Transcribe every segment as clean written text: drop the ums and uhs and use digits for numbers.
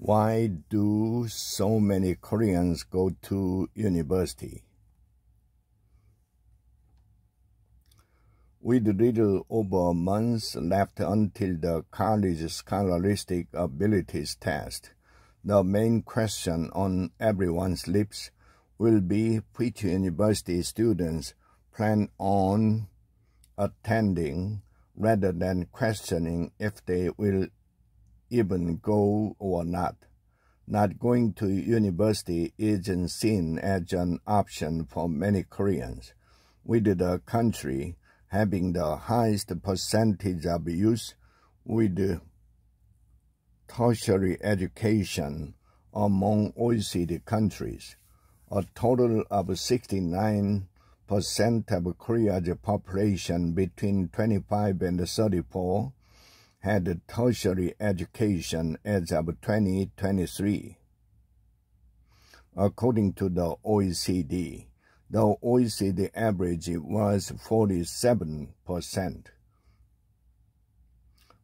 Why do so many Koreans go to university? With little over a month left until the college scholastic abilities test, the main question on everyone's lips will be which university students plan on attending, rather than questioning if they will even go or not. Not going to university isn't seen as an option for many Koreans, with the country having the highest percentage of youth with tertiary education among OECD countries. A total of 69% of Korea's population between 25 and 34 had tertiary education as of 2023. According to the OECD, the OECD average was 47%.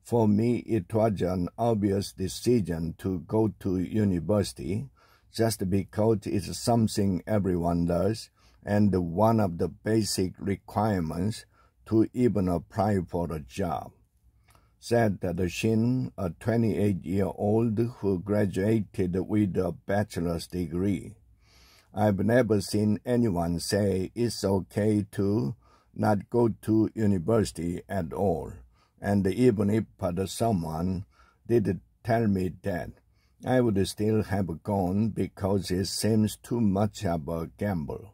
For me, it was an obvious decision to go to university just because it's something everyone does and one of the basic requirements to even apply for a job, said Shin, a 28-year-old who graduated with a bachelor's degree. I've never seen anyone say it's okay to not go to university at all, and even if someone did tell me that, I would still have gone because it seems too much of a gamble.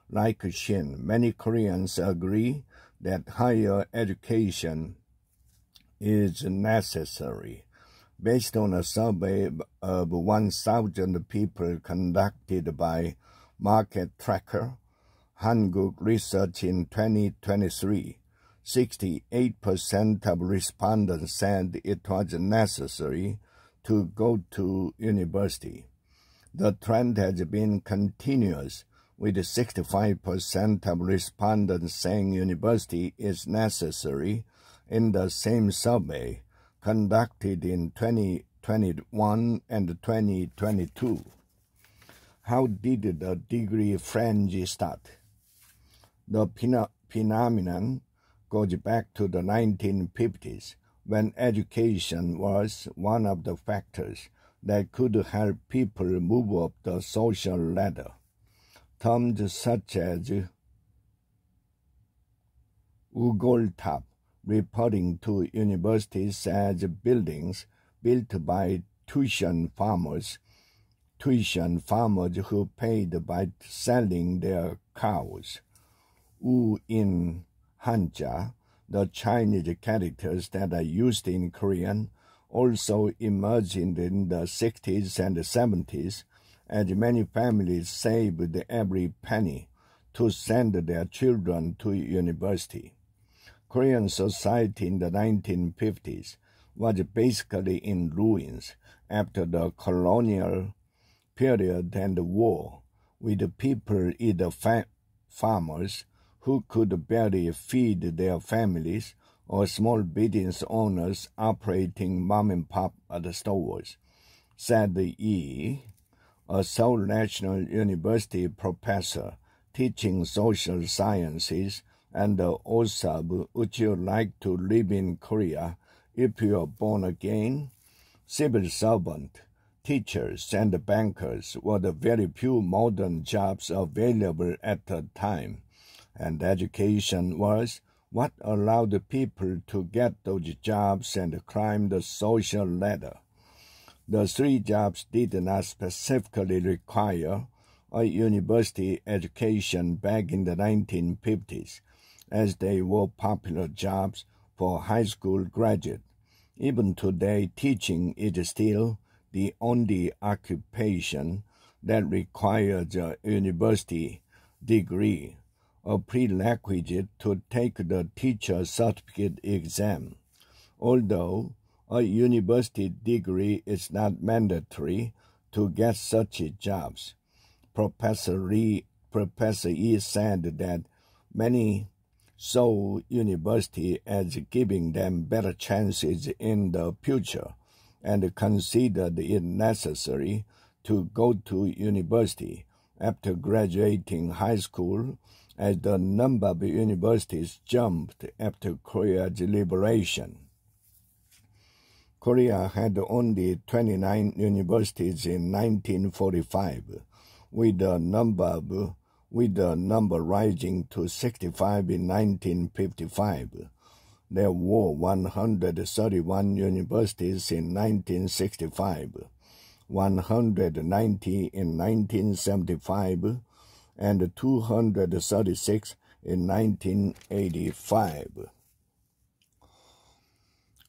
Like Shin, many Koreans agree that higher education is necessary. Based on a survey of 1,000 people conducted by Market Tracker, Hanguk Research in 2023, 68% of respondents said it was necessary to go to university. The trend has been continuous, with 65% of respondents saying university is necessary in the same survey conducted in 2021 and 2022. How did the degree frenzy start? The phenomenon goes back to the 1950s, when education was one of the factors that could help people move up the social ladder. Terms such as ugoltap, referring to universities as buildings built by tuition farmers who paid by selling their cows. U in Hanja, the Chinese characters that are used in Korean, also emerged in the 60s and 70s, as many families saved every penny to send their children to university. Korean society in the 1950s was basically in ruins after the colonial period and the war, with the people either farmers who could barely feed their families or small business owners operating mom-and-pop stores, said Yi, a Seoul National University professor teaching social sciences and OSAB. Would you like to live in Korea if you are born again? Civil servant, teachers, and bankers were the very few modern jobs available at the time, and education was what allowed the people to get those jobs and climb the social ladder. The three jobs did not specifically require a university education back in the 1950s, as they were popular jobs for high school graduates. Even today, teaching is still the only occupation that requires a university degree, a prerequisite to take the teacher certificate exam. Although a university degree is not mandatory to get such jobs, Professor Yi said that many saw university as giving them better chances in the future, and considered it necessary to go to university after graduating high school, as the number of universities jumped after Korea's liberation. Korea had only 29 universities in 1945, with the number rising to 65 in 1955. There were 131 universities in 1965, 190 in 1975, and 236 in 1985.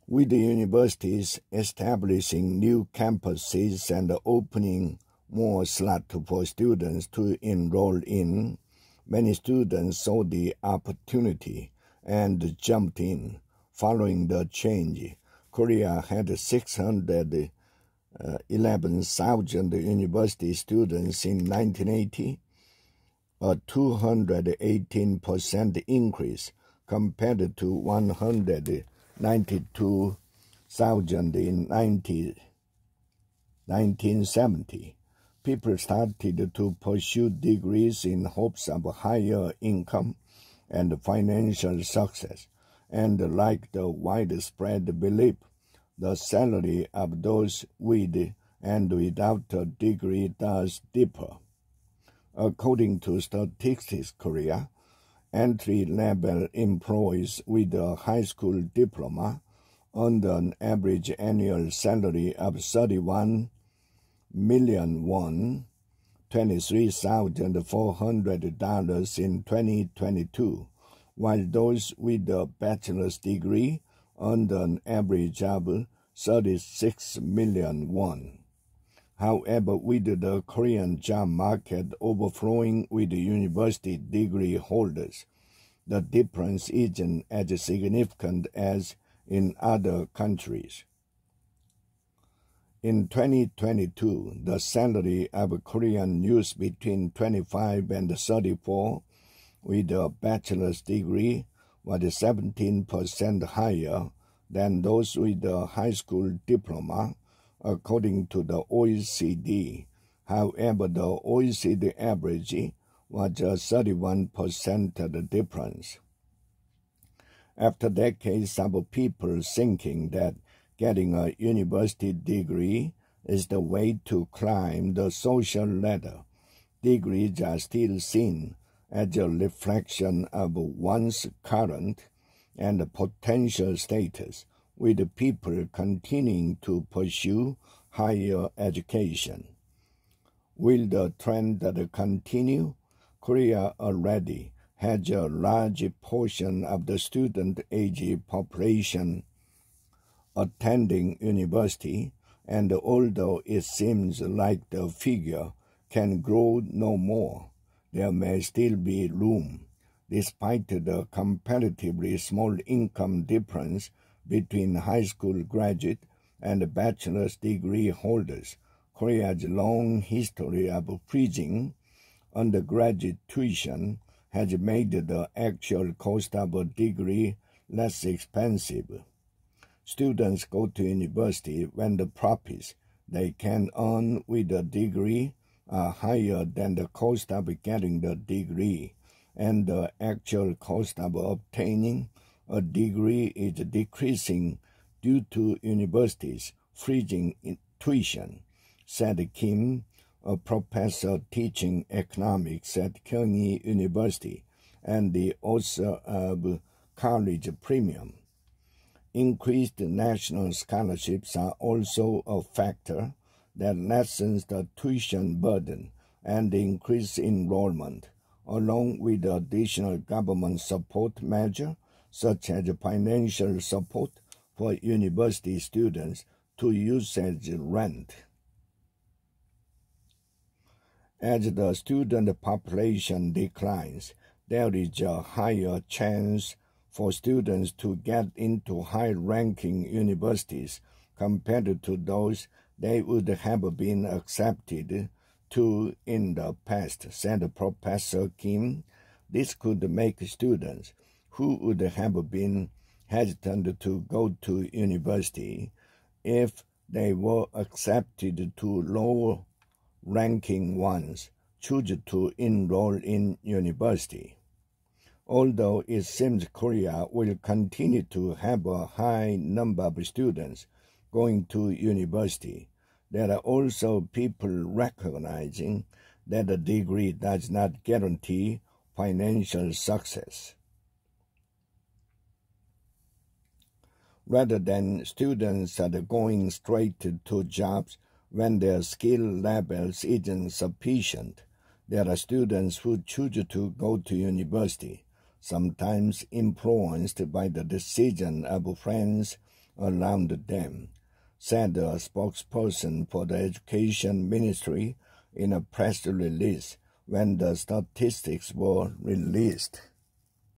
With the universities establishing new campuses and opening more slots for students to enroll in, many students saw the opportunity and jumped in. Following the change, Korea had 611,000 university students in 1980, a 218% increase compared to 192,000 in 1970. People started to pursue degrees in hopes of higher income and financial success, and like the widespread belief, the salary of those with and without a degree does differ. According to Statistics Korea, entry-level employees with a high school diploma earned an average annual salary of 31 million won, $23,400 in 2022, while those with a bachelor's degree earned an average of 36 million won. However, with the Korean job market overflowing with university degree holders, the difference isn't as significant as in other countries. In 2022, the salary of Korean youth between 25 and 34 with a bachelor's degree was 17% higher than those with a high school diploma, according to the OECD. However, the OECD average was just 31% of the difference. After decades of people thinking that getting a university degree is the way to climb the social ladder, degrees are still seen as a reflection of one's current and potential status, with people continuing to pursue higher education. Will the trend continue? Korea already has a large portion of the student-age population attending university, and although it seems like the figure can grow no more, there may still be room, despite the comparatively small income difference between high school graduate and bachelor's degree holders. Korea's long history of freezing undergraduate tuition has made the actual cost of a degree less expensive. Students go to university when the profits they can earn with a degree are higher than the cost of getting the degree, and the actual cost of obtaining a degree is decreasing due to universities freezing tuition, said Kim, a professor teaching economics at Kyunghee University and the author of College Premium. Increased national scholarships are also a factor that lessens the tuition burden and increased enrollment, along with additional government support measures such as financial support for university students to use as rent. As the student population declines, there is a higher chance for students to get into high-ranking universities compared to those they would have been accepted to in the past, said Professor Kim. This could make students who would have been hesitant to go to university if they were accepted to low-ranking ones choose to enroll in university. Although it seems Korea will continue to have a high number of students going to university, there are also people recognizing that a degree does not guarantee financial success. Rather than students are going straight to jobs when their skill levels isn't sufficient, there are students who choose to go to university, sometimes influenced by the decision of friends around them, said a spokesperson for the Education Ministry in a press release when the statistics were released.